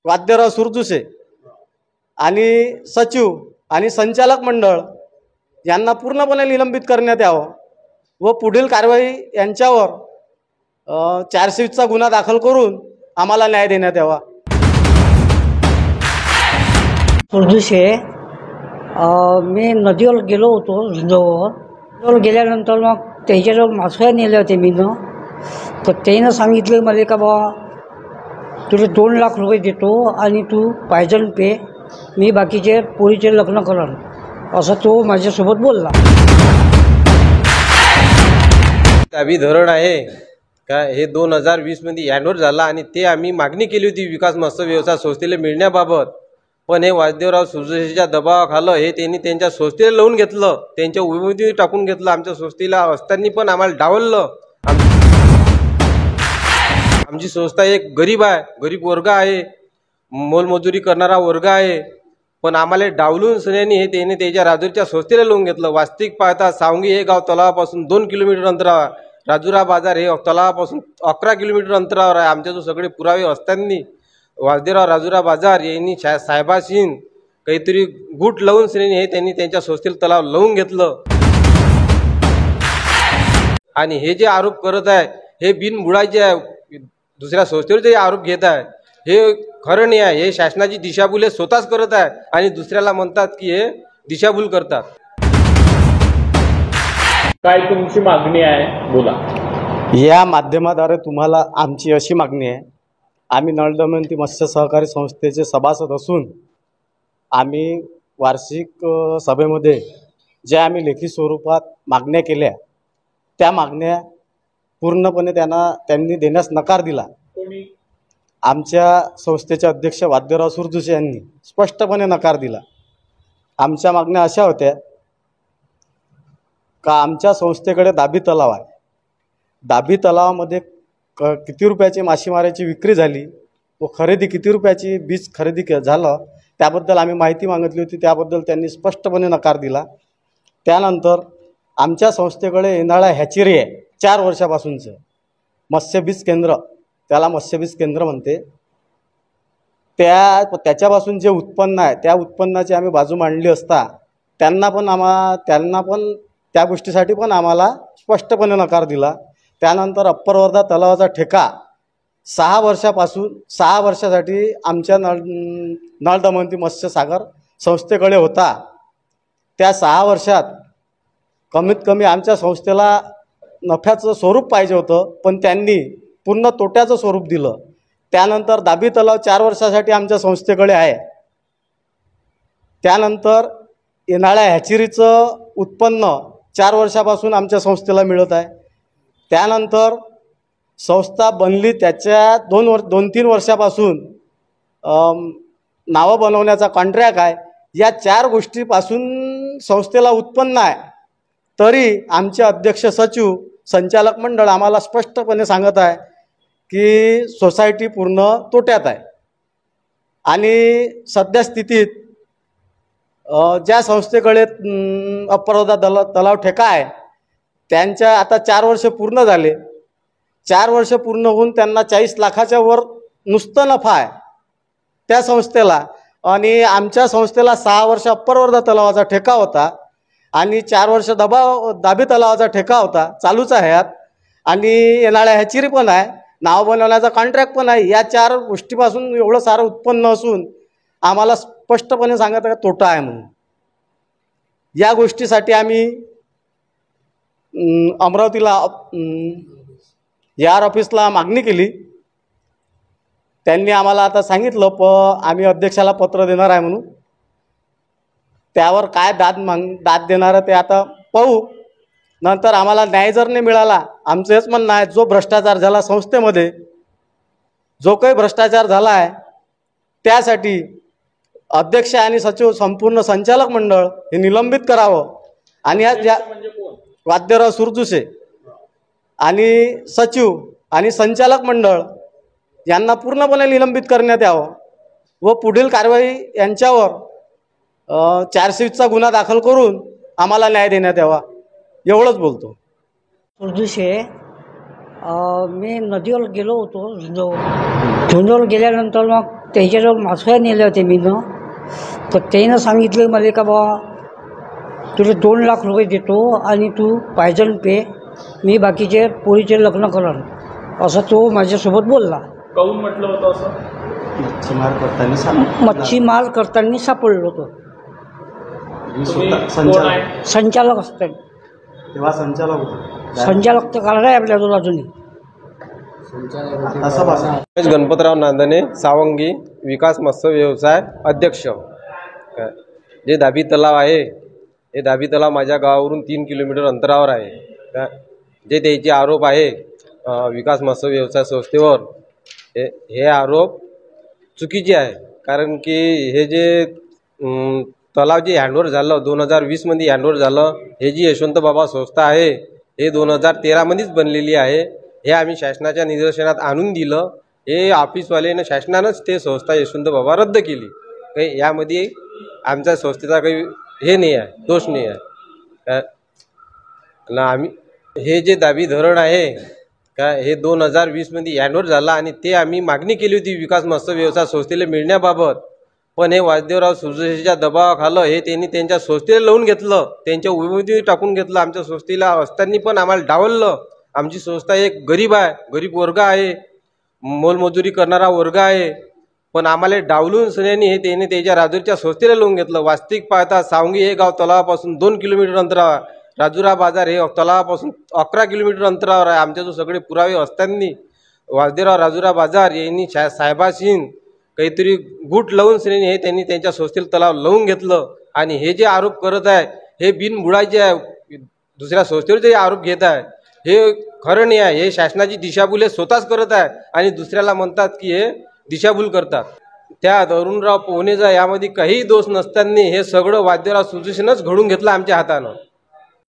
वाद्यराव सुरजुसे आणि सचिव आणि संचालक मंडळ यांना पूर्णपणे निलंबित करण्यात यावं व पुढील कारवाई यांच्यावर 420चा गुन्हा दाखल करून आम्हाला न्याय देण्यात यावा। सुरजुसे मी नदीवर गेलो होतो झुंजावर गेल्यानंतर मग त्याच्याजवळ मासोळ्या नेल्या होत्या मीनं। तर त्यानं सांगितलं मला का बाबा तुला 2 लाख रुपये देतो आणि तू पायजन पे, मी बाकीचे पोरीचे लग्न करन, असं तो माझ्यासोबत बोलला। अभी धरण आहे का हे 2020 मध्ये हँडओव्हर झाला आणि ते आम्ही मागणी केली होती विकास मत्स्य व्यवसाय संस्थेला मिळण्याबाबत, पण हे वाद्यराव सुरजुसेच्या दबावाखाली हे त्यांनी त्यांच्या संस्थेला लावून घेतलं, त्यांच्या उमेदवारी टाकून घेतलं। आमच्या संस्थेला असताना पण आम्हाला डावललं। आमची संस्था एक गरीब आहे, गरीब वर्ग आहे, मोलमजुरी करणारा वर्ग आहे, पण आम्हाला डावलून सन्यानी हे त्याने त्याच्या राजूरच्या संस्थेला लावून घेतलं। वास्तविक पाहता सावंगी हे गाव तलावापासून 2 किलोमीटर अंतरावर, राजुरा बाजार हे तलावापासून 11 किलोमीटर अंतरावर आहे। आमच्या जो सगळे पुरावे असताना वाद्यराव राजुरा बाजार यांनी साहेबाशीन काहीतरी गुट लावून सन्यानी हे त्यांनी त्यांच्या संस्थेला तलाव लावून घेतलं आणि हे जे आरोप करत आहे हे बिनबुडाचे आहे। दुसऱ्या संस्थेवर जे आरोप घेत आहे हे खरं नाही आहे। हे शासनाची दिशाभूल हे स्वतःच करत आहे आणि दुसऱ्याला म्हणतात की हे दिशाभूल करतात। काय तुमची मागणी आहे बोला। या माध्यमाद्वारे तुम्हाला आमची अशी मागणी आहे, आम्ही नळ दमयंती मत्स्य सहकारी संस्थेचे सभासद असून आम्ही वार्षिक सभेमध्ये जे आम्ही लेखी स्वरूपात मागण्या केल्या त्या मागण्या पूर्णपणे त्यांनी देण्यास नकार दिला। आमच्या संस्थेचे अध्यक्ष वाद्यराव सुरजुसे यांनी स्पष्टपणे नकार दिला। आमच्या मागण्या अशा होत्या का आमच्या संस्थेकडे दाबी तलाव आहे, दाबी तलावामध्ये किती रुपयाची मासेमारीची विक्री झाली व खरेदी किती रुपयाची बीज खरेदी झालं त्याबद्दल आम्ही माहिती मागितली होती, त्याबद्दल त्यांनी स्पष्टपणे नकार दिला। त्यानंतर आमच्या संस्थेकडे येणारा हॅचरी आहे 4 वर्षापासूनचं मत्स्यबीज केंद्र, त्याला मत्स्यबीज केंद्र म्हणते, त्याच्यापासून जे उत्पन्न आहे त्या उत्पन्नाची आम्ही बाजू मांडली असता त्यांना पण त्या गोष्टीसाठी पण आम्हाला स्पष्टपणे नकार दिला। त्यानंतर अप्पर वर्धा तलावाचा ठेका 6 वर्षासाठी आमच्या नळ दमयंती मत्स्य सागर संस्थेकडे होता। त्या 6 वर्षात कमीत कमी आमच्या संस्थेला नफ्याचं स्वरूप पाहिजे होतं, पण त्यांनी पूर्ण तोट्याचं स्वरूप दिलं। त्यानंतर दाबी तलाव 4 वर्षासाठी आमच्या संस्थेकडे आहे। त्यानंतर येणाऱ्या हॅचरीचं उत्पन्न 4 वर्षापासून आमच्या संस्थेला मिळत आहे। त्यानंतर संस्था बनली त्याच्या 2-3 वर्षापासून नावं बनवण्याचा कॉन्ट्रॅक्ट आहे। या 4 गोष्टीपासून संस्थेला उत्पन्न आहे, तरी आमचे अध्यक्ष सचिव संचालक मंडळ आम्हाला स्पष्टपणे सांगत आहे की सोसायटी पूर्ण तोट्यात आहे। आणि सध्या स्थितीत ज्या संस्थेकडे अप्पर वर्धा तलाव ठेका आहे त्यांच्या आता 4 वर्ष पूर्ण झाले, 4 वर्ष पूर्ण होऊन त्यांना 40 लाखाच्या वर नुसतं नफा आहे त्या संस्थेला, आणि आमच्या संस्थेला 6 वर्ष अप्पर वर्धा तलावाचा ठेका होता आणि 4 वर्ष दाबी तलावाचा ठेका होता, चालूच आहे यात, आणि येणाऱ्या हॅचरी पण आहे, नाव बनवण्याचा कॉन्ट्रॅक्ट पण आहे। या 4 गोष्टीपासून एवढं सारं उत्पन्न असून आम्हाला स्पष्टपणे सांगत आहे तोटा आहे म्हणून। या गोष्टीसाठी आम्ही अमरावतीला यार ऑफिसला मागणी केली। त्यांनी आम्हाला आता सांगितलं आम्ही अध्यक्षाला पत्र देणार आहे म्हणून, त्यावर काय दाद देणार ते आता पाहू। नंतर आम्हाला न्याय जर नाही मिळाला, आमचं हेच म्हणणं आहे जो भ्रष्टाचार झाला संस्थेमध्ये, जो काही भ्रष्टाचार झाला आहे त्यासाठी अध्यक्ष आणि सचिव संपूर्ण संचालक मंडळ हे निलंबित करावं आणि या वाद्यराव सुरजुसे आणि सचिव आणि संचालक मंडळ यांना पूर्णपणे निलंबित करण्यात यावं व पुढील कारवाई यांच्यावर 420चा गुन्हा दाखल करून आम्हाला न्याय देण्यात यावा, एवढंच बोलतो। सुरजुसे मी नदीवर गेलो होतो झुंजोवर गेल्यानंतर मग त्याच्याजवळ मासोळ्या नेल्या होत्या मीनं. तर त्यानं सांगितलं मला का बा तुला 2 लाख रुपये देतो आणि तू पायजन पे, मी बाकीचे पोरीचे लग्न करन, असं तो माझ्यासोबत बोलला. काऊन म्हटलं होतं असं? मच्छीमार करताना सापडलो होतो. तुम्ही कोण आहे? संचालक असतात. तेव्हा संचालक होते. संचालक तर काढला आहे आपल्याजवळ अजूनही. असं बघा. रमेश गणपतराव नांदणे, सावंगी, विकास मत्स्य व्यवसाय अध्यक्ष. जे दाभी तलाव आहे, हे दाभी तलाव माझ्या गावावरून 3 किलोमीटर अंतरावर आहे. जे त्याचे आरोप आहे विकास मत्स्य व्यवसाय संस्थेवर, हे आरोप चुकीचे आहे. कारण की हे जे तलाव जे हँडओव्हर झालं 2020 मध्ये हँडओव्हर झालं, हे जी यशवंत बाबा संस्था आहे हे 2013 मध्येच बनलेली आहे. हे आम्ही शासनाच्या निदर्शनात आणून दिलं. हे ऑफिसवाल्यानं शासनानंच ते संस्था यशवंत बाबा रद्द केली. काही यामध्ये आमच्या संस्थेचा काही हे नाही आहे, दोष नाही आहे. ना आम्ही हे जे दाभी धरण आहे का, हे 2020 मध्ये हँडओव्हर झाला आणि ते आम्ही मागणी केली होती विकास मत्स्य व्यवसाय संस्थेला मिळण्याबाबत. पण हे वासुदेवराव सुरजेशीच्या दबावाखालं हे त्यांनी त्यांच्या संस्थेला लावून घेतलं, त्यांच्या उमेदवारी टाकून घेतलं. आमच्या संस्थेला असताना पण आम्हाला डावललं. आमची संस्था एक गरीब आहे, गरीब वर्ग आहे, मोलमजुरी करणारा वर्ग आहे. पण आम्हाला डावलून सन्यानी हे त्यांनी त्याच्या राजूरच्या संस्थेला लावून घेतलं. वास्तविक पाहता सावंगी हे गाव तलावापासून 2 किलोमीटर अंतरावर, राजुरा बाजार हे तलावापासून 11 किलोमीटर अंतरावर आहे. आमच्याजवळ सगळे पुरावे असताना वासुदेवराव राजुरा बाजार यांनी साहेबाशी काहीतरी गुट लावून सन्यानी हे त्यांनी त्यांच्या संस्थेला तलाव लावून घेतलं. आणि हे जे आरोप करत आहे हे बिनबुडाचे आहे. दुसऱ्या संस्थेवर जे आरोप घेत आहे हे खरं नाही आहे. हे शासनाची दिशाभूल हे स्वतःच करत आहे आणि दुसऱ्याला म्हणतात की हे दिशाभूल करतात. त्या अरुणराव पोहनेचा यामध्ये काही दोष नसताना हे सगळं वाद्यराव सुरजेशीनंच घडून घेतलं आमच्या हातानं.